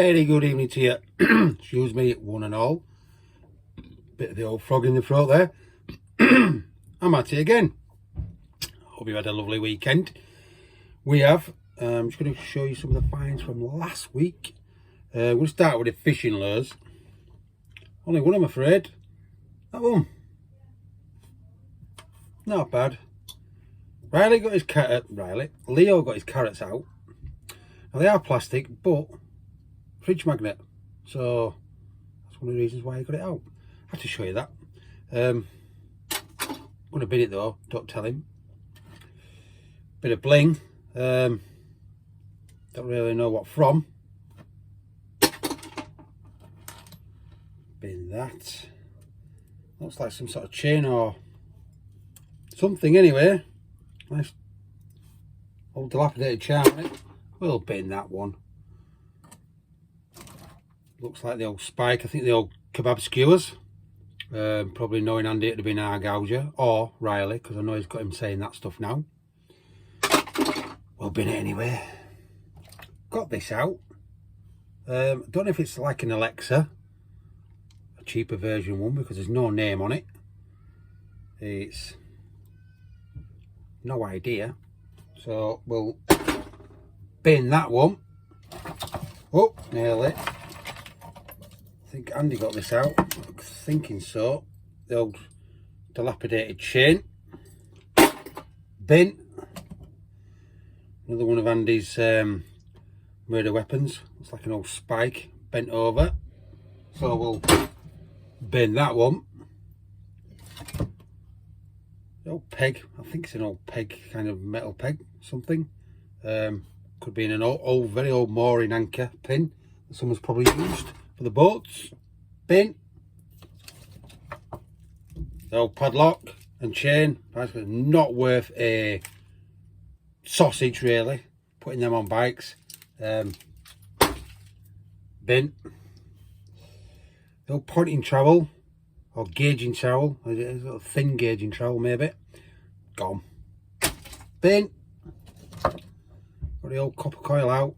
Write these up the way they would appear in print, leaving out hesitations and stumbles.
Very good evening to you. Excuse me, one and all. Bit of the old frog in the throat there. I'm at it again. Hope you had a lovely weekend. We have. I'm just going to show you some of the finds from last week. We'll start with the fishing lures. Only one, I'm afraid. That one. Not bad. Leo got his carrots out. Now they are plastic, but fridge magnet. So that's one of the reasons why he got it out. I have to show you that. I'm going to bin it though, don't tell him. Bit of bling. Don't really know what from. Bin that. Looks like some sort of chain or something anyway. Nice old dilapidated charm on it. We'll bin that one. Looks like the old spike. I think the old kebab skewers. Probably knowing Andy it'd have been our gouger or Riley, because I know he's got him saying that stuff now. We'll bin it anyway. Got this out. Don't know if it's like an Alexa, a cheaper version one, because there's no name on it. It's no idea. So we'll bin that one. Oh, nail it. I think Andy got this out. I'm thinking so. The old dilapidated chain. Bin. Another one of Andy's murder weapons. It's like an old spike bent over. So we'll bin that one. The old peg. I think it's an old peg, kind of metal peg, something. Could be in an old, very old mooring anchor pin that someone's probably used for the boats. Bin. The old padlock and chain. Basically not worth a sausage really, putting them on bikes. Bin. The old pointing trowel or gauging trowel, a little thin gauging trowel maybe. Gone. Bin. Got the old copper coil out.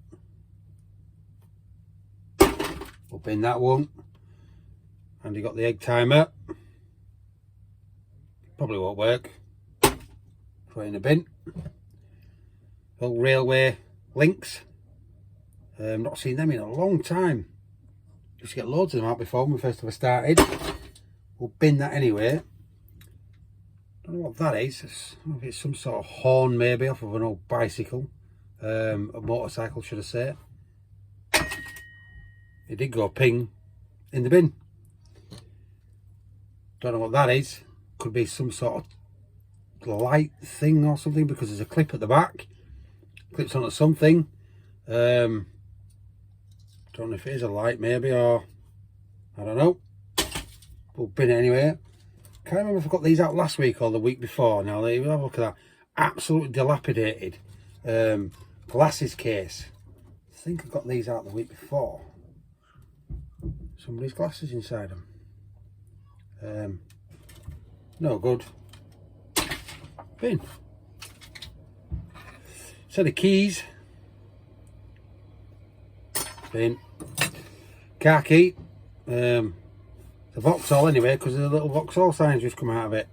We'll bin that one. And you got the egg timer. Probably won't work. Throw it in the bin. Old railway links. Not seen them in a long time. Used to get loads of them out before when we first ever started. We'll bin that anyway. Don't know what that is. I don't know if it's some sort of horn maybe off of an old bicycle. A motorcycle, should I say. It did go ping in the bin. Don't know what that is. Could be some sort of light thing or something, because there's a clip at the back. Clips onto something. Don't know if it is a light maybe, or I don't know. We'll bin it anyway. Can't remember if I got these out last week or the week before. Now have a look at that. Absolutely dilapidated glasses case. I think I got these out the week before. Somebody's glasses inside them. No good. Bin. Set of keys. Bin. Car key. The Vauxhall anyway, because the little Vauxhall signs just come out of it.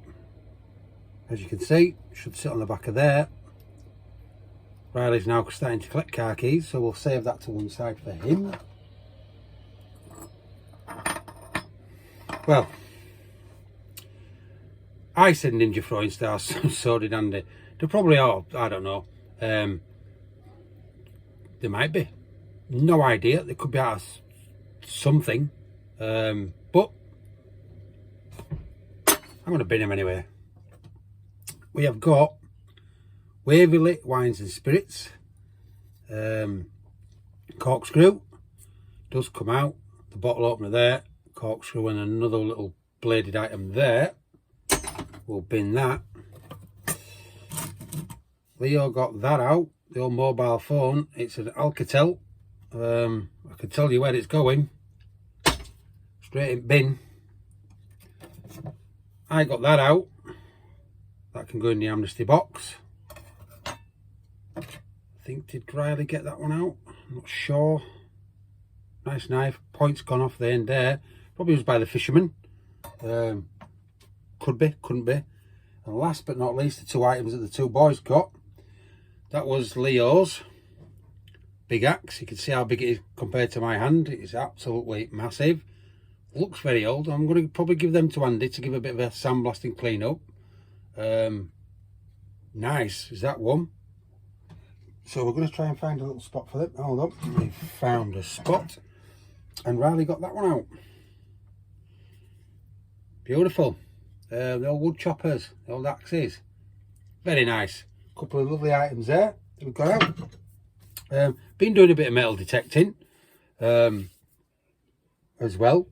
As you can see, should sit on the back of there. Riley's now starting to collect car keys, so we'll save that to one side for him. Well, I said ninja throwing stars, so did Andy. They probably are, I don't know. They might be. No idea. They could be out of something. But I'm going to bin them anyway. We have got Waverley Wines and Spirits. Corkscrew. Does come out. The bottle opener there. Corkscrew and another little bladed item there. We'll bin that. Leo got that out. The old mobile phone. It's an Alcatel. I can tell you where it's going. Straight in bin. I got that out. That can go in the amnesty box. I think, did Riley get that one out? I'm not sure. Nice knife. Point's gone off the end there. Probably used by the fisherman. Could be, couldn't be. And last but not least, the two items that the two boys got. That was Leo's big axe. You can see how big it is compared to my hand. It is absolutely massive. Looks very old. I'm going to probably give them to Andy to give a bit of a sandblasting clean up. Nice, is that one? So we're going to try and find a little spot for them. Hold on, we found a spot, and Riley got that one out. Beautiful. The old wood choppers, the old axes. Very nice. Couple of lovely items there that we've got out. Been doing a bit of metal detecting as well.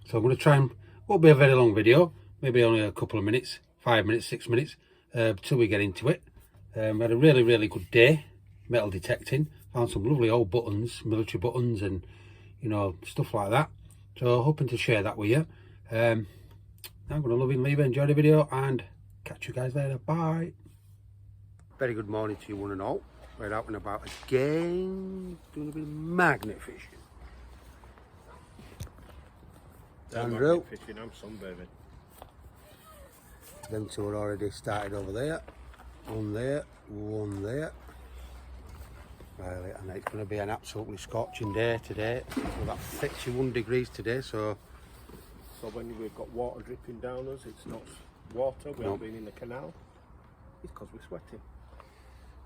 So I'm going to try and, won't be a very long video, maybe only a couple of minutes, 5 minutes, 6 minutes, till we get into it. We had a really, really good day metal detecting. Found some lovely old buttons, military buttons, and you know, stuff like that. So hoping to share that with you. I'm going to love and leave it, enjoy the video, and catch you guys later. Bye. Very good morning to you one and all. We're out and about again, doing a bit of magnet fishing. Andrew. Fishing, I'm sunbathing. Them two are already started over there. One there, one there. Right, and it's going to be an absolutely scorching day today. We're about 31 degrees today, so when we've got water dripping down us, it's not water, we haven't been in the canal. It's because we're sweating.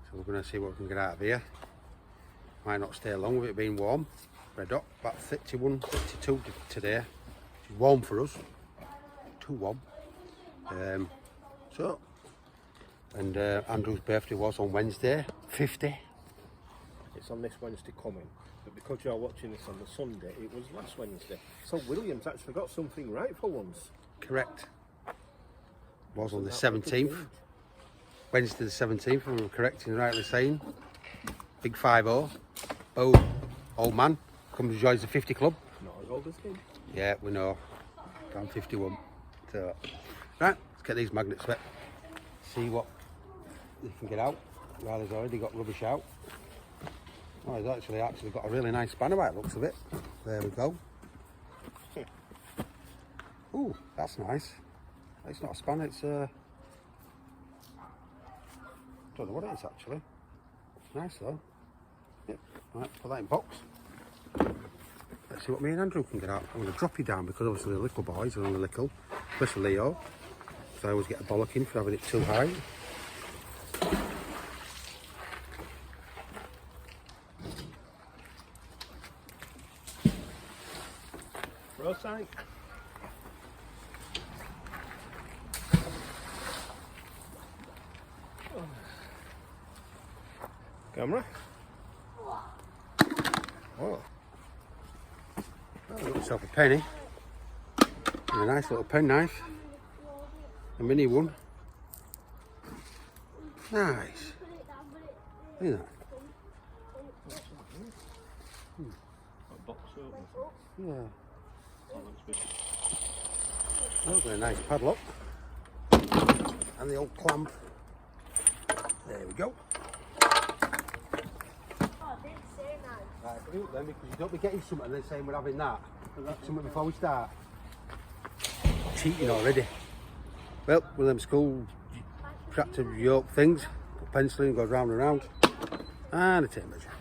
So we're going to see what we can get out of here. Might not stay long with it being warm. Red hot, about 31, 32 today. It's warm for us, too warm. And Andrew's birthday was on Wednesday, 50. It's on this Wednesday coming, but because you're watching this on the Sunday, it was last Wednesday. So William's actually got something right for once. Correct. Was on the 17th. Wednesday the 17th, if I'm correct in rightly saying. Big 5-0. Oh, old man. Comes and joins the 50 club. Not as old as him. Yeah, we know. I'm 51. So, right, let's get these magnets wet. See what you can get out. Riley's already got rubbish out. Oh, he's actually got a really nice spanner by the looks of it. There we go. Ooh, that's nice. It's not a spanner, it's don't know what it is actually. Nice though. Yep, right, put that in box. Let's see what me and Andrew can get out. I'm going to drop you down because obviously the little boys are only little, especially Leo. So I always get a bollocking for having it too high. Roadside. Camera. Oh. I got myself a penny. And a nice little pen knife. A mini one. Nice. Look at that. Yeah. Look at a nice padlock. And the old clamp. There we go. Right, hurry up then, because you don't be getting something and then saying we're having that. Something before we start. Cheating already. Well, one of them school tractor yoke things. Put pencil in, goes round and round. And a tape measure.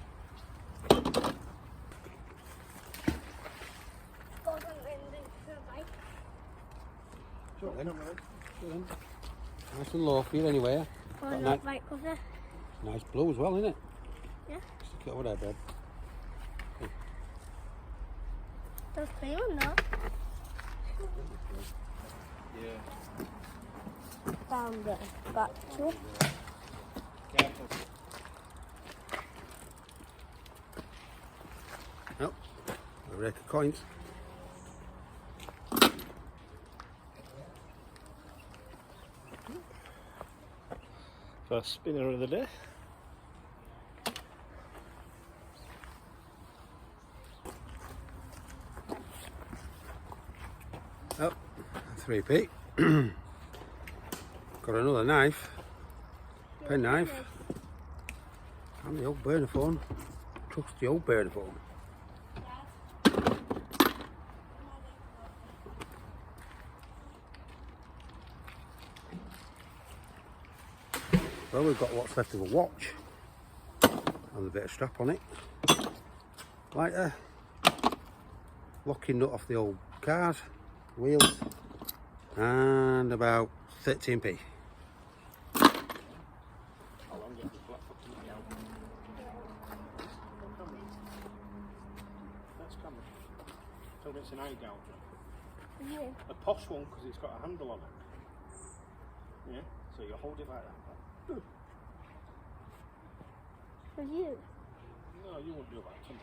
Sure then. Nice and low for you anyway. Nice blue as well, isn't it? Yeah. Stick it over there, babe. That's clean one though. Yeah. Found the back two. Careful. Oh, a rake of coins. First spinner of the day. Oh, 3p. Got another knife, pen knife, and the old burner phone. Trusty old burner phone. Well, we've got what's left of a watch and a bit of strap on it, lighter, locking nut off the old cars, wheels, and about 13p. So it's an eye gouger. Yeah. A posh one because it's got a handle on it. Yeah, so you hold it like that. For you. No, you won't do that to me.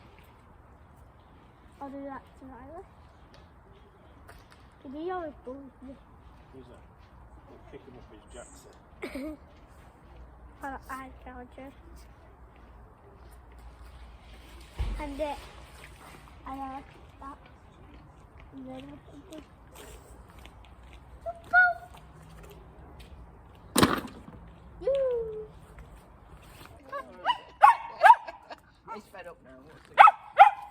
I'll do that to Riley. Did he always bully me? Who's that? We'll pick him up his Jackson. For the eye gouger. And I like that. And then something. He's fed up now.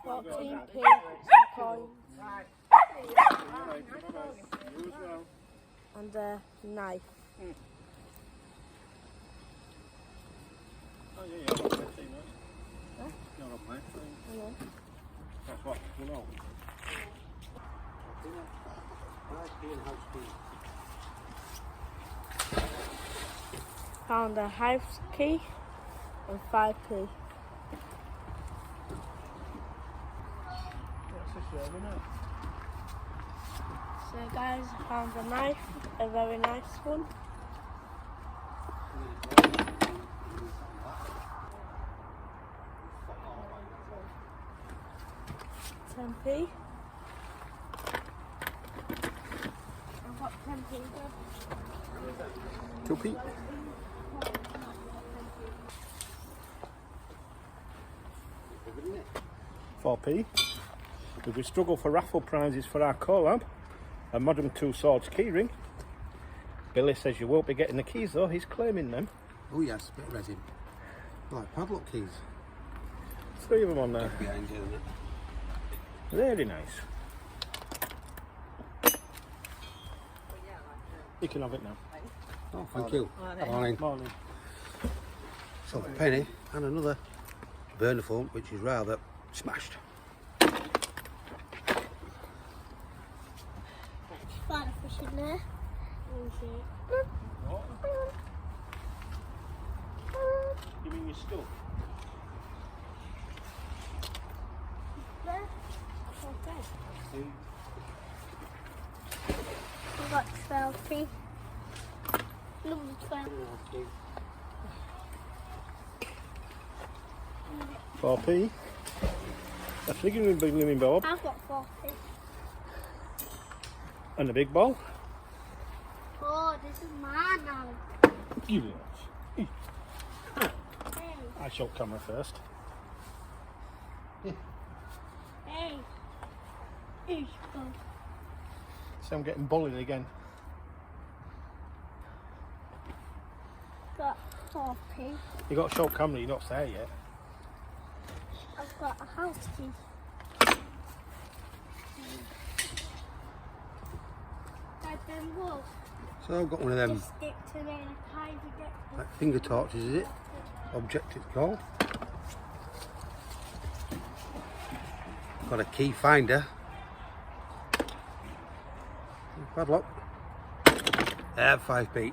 14p coins. Right. You as well. And a knife. Oh yeah, yeah. I've seen that. Huh? You're up, mate. Yeah. That's what you know. Found a house key and 5p. What's this over now? So guys, I found a knife, a very nice one. £10p. I've got 10p there. 2p. 4p. If we struggle for raffle prizes for our collab, a Modern Two Swords keyring. Billy says you won't be getting the keys though, he's claiming them. Oh yes, bit of resin. Like padlock keys. 3 of them on there. Behind you, isn't it? Really nice. You can have it now. Oh, thank you. Morning. Morning. So a penny and another burner phone, which is rather smashed. Found a fish in there. You mean you're stuck? There. Okay. I've got 12p. Number 12. 4p. A figurine blooming bob I've got 4p. and a big ball. Oh, this is mine now. You lot. Hey. I shall camera first. Hey. Hey. So I'm getting bullied again. Got 4p. You got a short camera, you're not there yet. I've got a house key. Like them wolves. So I've got one of them Just stick to the hide to get like finger torches, is it? Object it's called. Got a key finder. Padlock. 5p.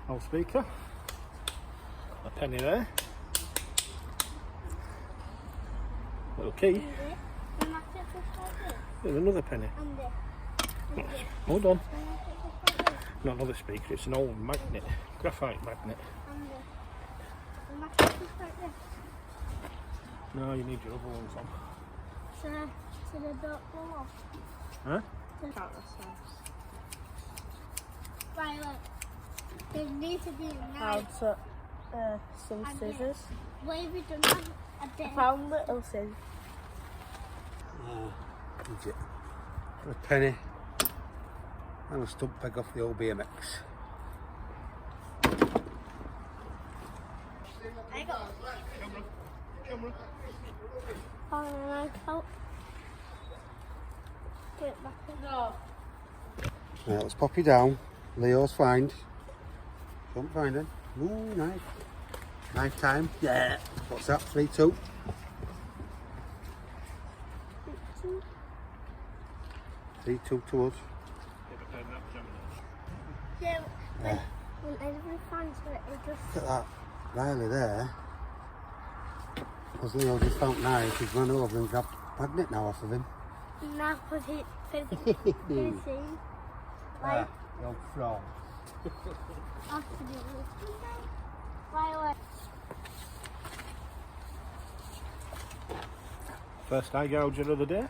Old speaker. A penny there. Little key. And that's it just like this. There's another penny. And this. And this. Hold on. And that's it just like this. Not another speaker, it's an old magnet. Graphite magnet. And this. And that's it just like this. No, you need your other ones on. So they don't blow off. Huh? Right, look. There need to be a knife. Found some And scissors. What have you done a day? Found little scissors. Is it? A penny and a stump peg off the old BMX. I got found a knife out. Get it back in. No. Right, let's pop you down. Leo's find. Don't find him. Ooh, nice. Knife time. Yeah. What's that? 3-2. 3-2 to us. Yeah, when everyone finds it, it just... Look at that. Riley there. Because Leo just found knife, he's run over and grabbed magnet now off of him. Now, because it's finishing. Like, You're frog. after the Violet. First eye gouger of the day.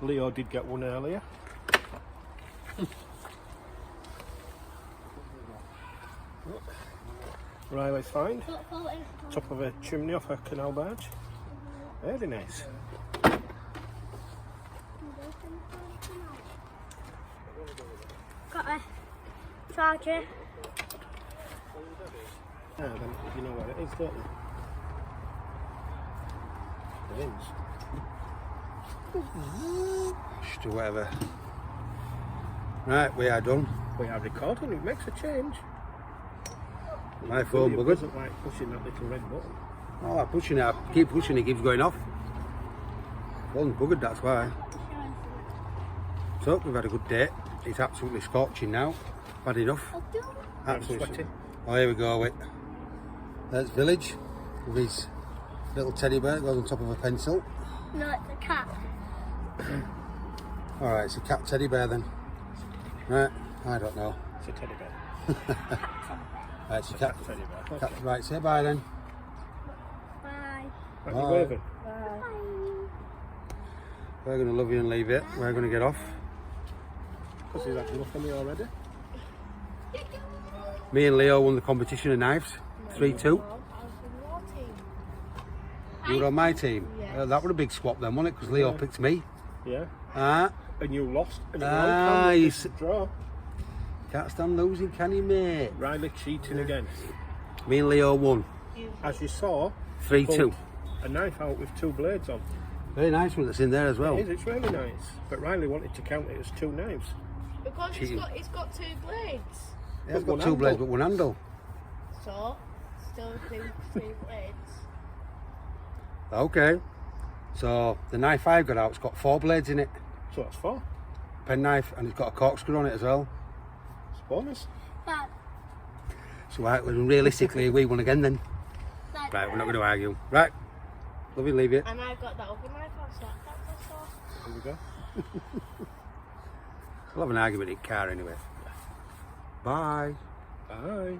Leo did get one earlier. Riley's find. Top of a chimney off a canal barge. Very nice. Got a charger. Yeah, then you know where it is, don't you? It is. Just do whatever. Right, we are done. We are recording, it makes a change. My phone It buggered. wasn't like pushing that little red button. Oh, I'm pushing it. I keep pushing it, keeps going off. Phone's buggered, that's why. So, we've had a good day. It's absolutely scorching now. Bad enough. Absolutely. sweating. Oh, here we go with. There's Village with his little teddy bear that goes on top of a pencil. No, it's a cat. Alright, it's a cat teddy bear then. Right, I don't know. It's a teddy bear. Right, it's a cat. Teddy bear. Cat, right, say bye then. Bye. Right, Bye. you waving? We're going to love you and leave it. We're going to get off. Because he's had enough of me already. Me and Leo won the competition of knives. 3-2. You were on my team. That was a big swap then, wasn't it? Because Leo picked me. Yeah. Ah, And you lost. And you it's a draw. can't stand losing, can you, mate? Riley cheating again. Me and Leo won. As you saw, 3-2. pulled a knife out with 2 blades on. Very nice one that's in there as well. It is, it's really nice. But Riley wanted to count it as 2 knives. Because Cheating. it's got 2 blades. Yeah, it's got one 2 blades handle. but 1 handle. So, still 2 blades. Okay. So the knife I got out, it's got 4 blades in it. So that's 4. Pen knife, and it's got a corkscrew on it as well. It's a bonus. Dad. So realistically, we won again then. Dad. Right, we're not going to argue. Right, love you, leave it. And I've got that other knife outside. That's all. Here we go. We'll have an argument in car anyway. Bye. Bye.